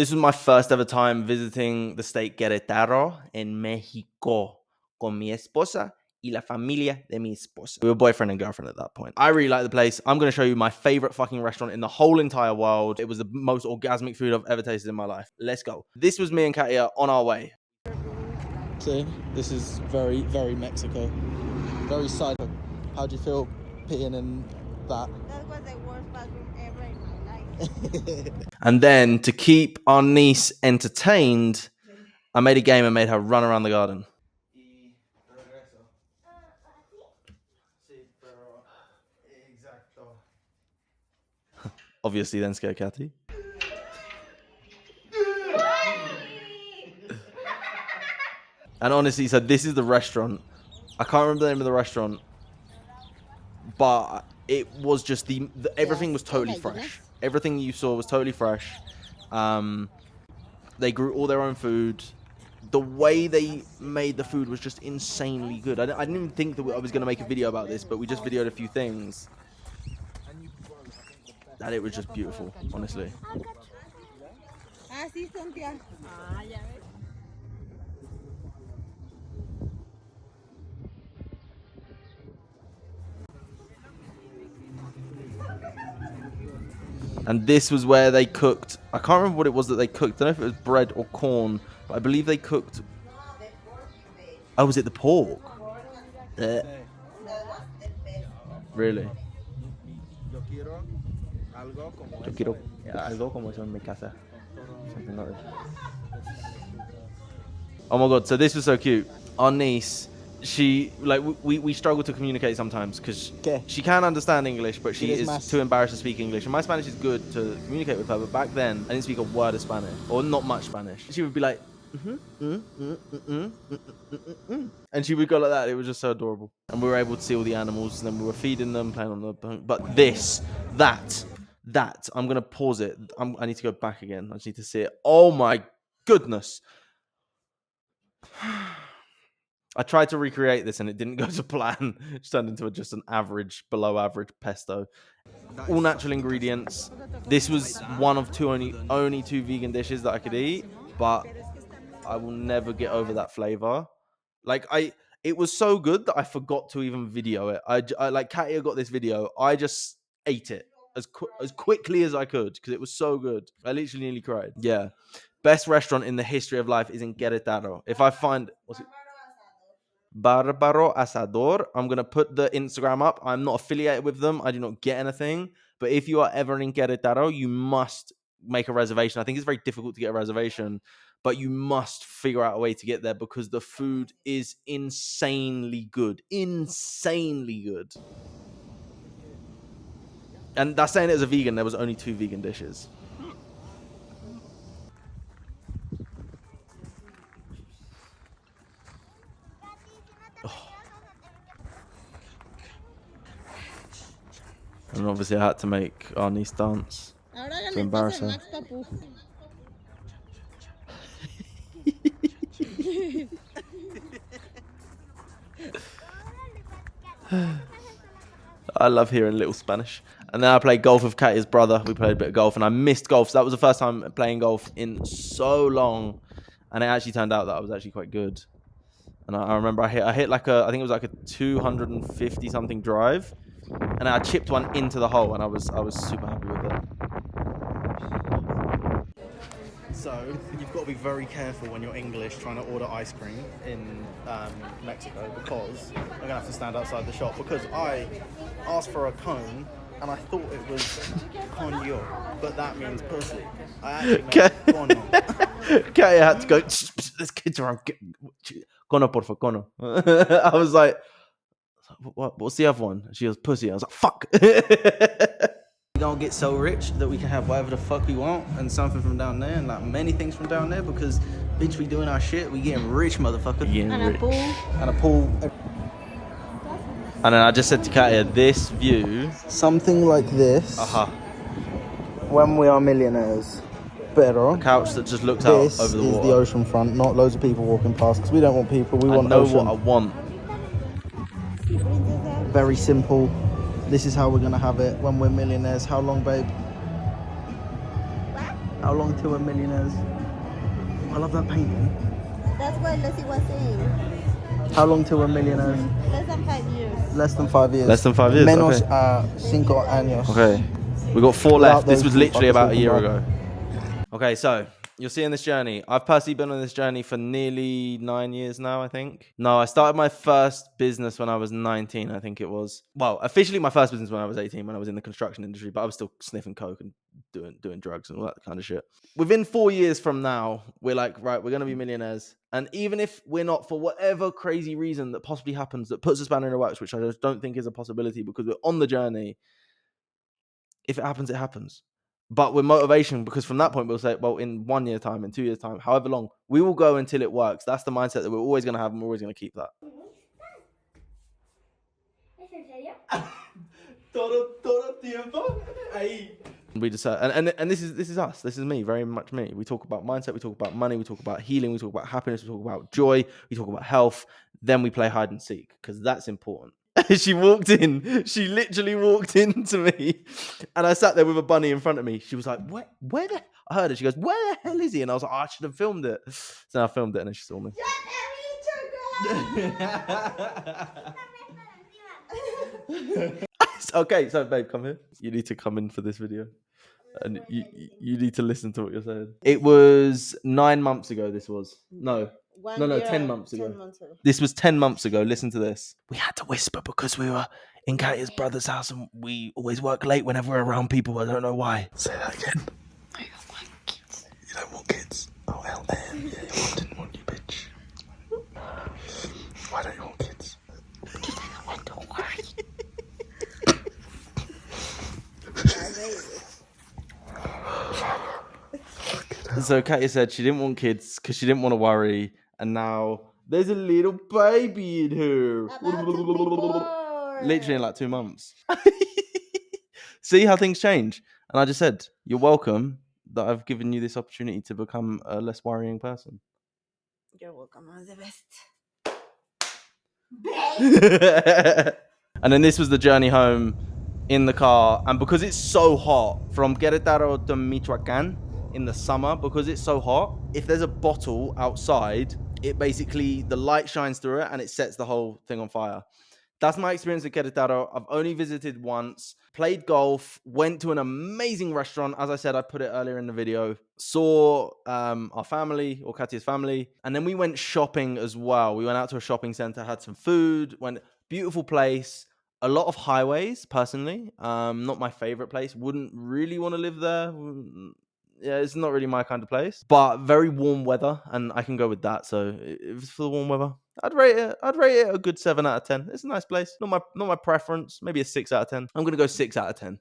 This was my first ever time visiting the state Querétaro in Mexico con mi esposa y la familia de mi esposa. We were boyfriend and girlfriend at that point. I really like the place. I'm going to show you my favorite fucking restaurant in the whole entire world. It was the most orgasmic food I've ever tasted in my life. Let's go. This was me and Katia on our way. See, this is very, very Mexico. Very side. How do you feel peeing in that? That was the worst bathroom ever in my life. And then to keep our niece entertained, I made a game and made her run around the garden. Obviously, then scared Cathy. And honestly, so this is the restaurant. I can't remember the name of the restaurant, but it was just everything was totally fresh. Everything you saw was totally fresh. They grew all their own food. The way they made the food was just insanely good. I didn't even think that I was going to make a video about this, but we just videoed a few things. And it was just beautiful, honestly. And this was where they cooked. I can't remember what it was that they cooked. I don't know if it was bread or corn, but I believe they cooked. Oh, was it the pork? Really? Yo quiero algo como eso en mi casa. Something like that. Oh my god, so this was so cute. Our niece, she, like, we struggle to communicate sometimes because she can understand English, but she is too embarrassed to speak English. And my Spanish is good to communicate with her, but back then, I didn't speak a word of Spanish, or not much Spanish. She would be like, and she would go like that. It was just so adorable. And we were able to see all the animals, and then we were feeding them, playing on the boat. But that, I'm going to pause it. I need to go back again. I just need to see it. Oh my goodness. I tried to recreate this and it didn't go to plan. It turned into just an average, below average pesto. All natural ingredients. This was one of only two vegan dishes that I could eat, but I will never get over that flavor. Like, it was so good that I forgot to even video it. I like, Katia got this video. I just ate it as quickly as I could because it was so good. I literally nearly cried. Yeah. Best restaurant in the history of life is in Querétaro. If I find... what's it? Barbaro Asador. I'm going to put the Instagram up. I'm not affiliated with them. I do not get anything. But if you are ever in Querétaro, you must make a reservation. I think it's very difficult to get a reservation, but you must figure out a way to get there because the food is insanely good. Insanely good. And that's saying it as a vegan. There was only 2 vegan dishes. And obviously I had to make our niece dance to embarrass her. I love hearing little Spanish. And then I played golf with Katia's brother. We played a bit of golf and I missed golf. So that was the first time playing golf in so long. And it actually turned out that I was actually quite good. And I remember I hit like I think it was like a 250 something drive. And I chipped one into the hole, and I was super happy with it. So you've got to be very careful when you're English trying to order ice cream in Mexico because I'm gonna have to stand outside the shop because I asked for a cone and I thought it was coño, but that means pussy. I actually meant cono. Okay, I had to go. This kid's around. Cono, porfa, cono. I was like. What's the other one? She goes, pussy. I was like, fuck. We're gonna get so rich that we can have whatever the fuck we want and something from down there and like many things from down there because bitch, we doing our shit. We getting rich, motherfucker. And a pool. And a pool. And then I just said to Katia, this view. Something like this. When we are millionaires. Better. A couch that just looks out over the water. This is the ocean front, not loads of people walking past because we don't want people. We want ocean. I know what I want. Very simple. This is how we're gonna have it when we're millionaires. How long, babe? How long till we're millionaires? I love that painting. That's what Leslie was saying. How long till we're millionaires? Less than 5 years. Less than 5 years. Less than 5 years, Menos okay. 5 años. Okay. We got 4 Without left. This those was two literally fuckers about a walking year by. ago. Okay, so you're seeing this journey. I've personally been on this journey for nearly 9 years now, I think. No, I started my first business when I was 19, I think it was. Well, officially my first business when I was 18, when I was in the construction industry, but I was still sniffing coke and doing drugs and all that kind of shit. Within 4 years from now, we're like, right, we're going to be millionaires. And even if we're not, for whatever crazy reason that possibly happens that puts a spanner in the works, which I just don't think is a possibility because we're on the journey, if it happens, it happens. But with motivation, because from that point, we'll say, well, in 1 year's time, in 2 years' time, however long, we will go until it works. That's the mindset that we're always going to have, and we're always going to keep that. We just and this is us. This is me, very much me. We talk about mindset, we talk about money, we talk about healing, we talk about happiness, we talk about joy, we talk about health. Then we play hide and seek because that's important. She walked in. She literally walked into me, and I sat there with a bunny in front of me. She was like, "Where the?" I heard her. She goes, "Where the hell is he?" And I was like, oh, "I should have filmed it." So I filmed it, and then she saw me. Okay, so babe, come here. You need to come in for this video, and you need to listen to what you're saying. It was 9 months ago. This was no, 10 months ago. 10 months ago. This was 10 months ago. Listen to this. We had to whisper because we were in Katya's brother's house, and we always work late whenever we're around people. I don't know why. Say that again. I don't want kids. You don't want kids? Oh, hell, yeah, I didn't want you, bitch. Why don't you want kids? Because I don't want to worry. So Katya said she didn't want kids because she didn't want to worry, and now there's a little baby in her. Literally in like 2 months. See how things change. And I just said, you're welcome that I've given you this opportunity to become a less worrying person. You're welcome. I'm the best. And then this was the journey home in the car. And because it's so hot from Querétaro to Michoacán in the summer, because it's so hot, if there's a bottle outside, it basically, the light shines through it and it sets the whole thing on fire. That's my experience at Querétaro. I've only visited once, played golf, went to an amazing restaurant. As I said, I put it earlier in the video, saw our family, or Katya's family. And then we went shopping as well. We went out to a shopping center, had some food, beautiful place. A lot of highways, personally. Not my favorite place. Wouldn't really want to live there. Yeah, it's not really my kind of place. But very warm weather, and I can go with that. So if it's for the warm weather, I'd rate it a good 7 out of 10. It's a nice place. Not my preference. Maybe a 6 out of 10. I'm gonna go 6 out of 10.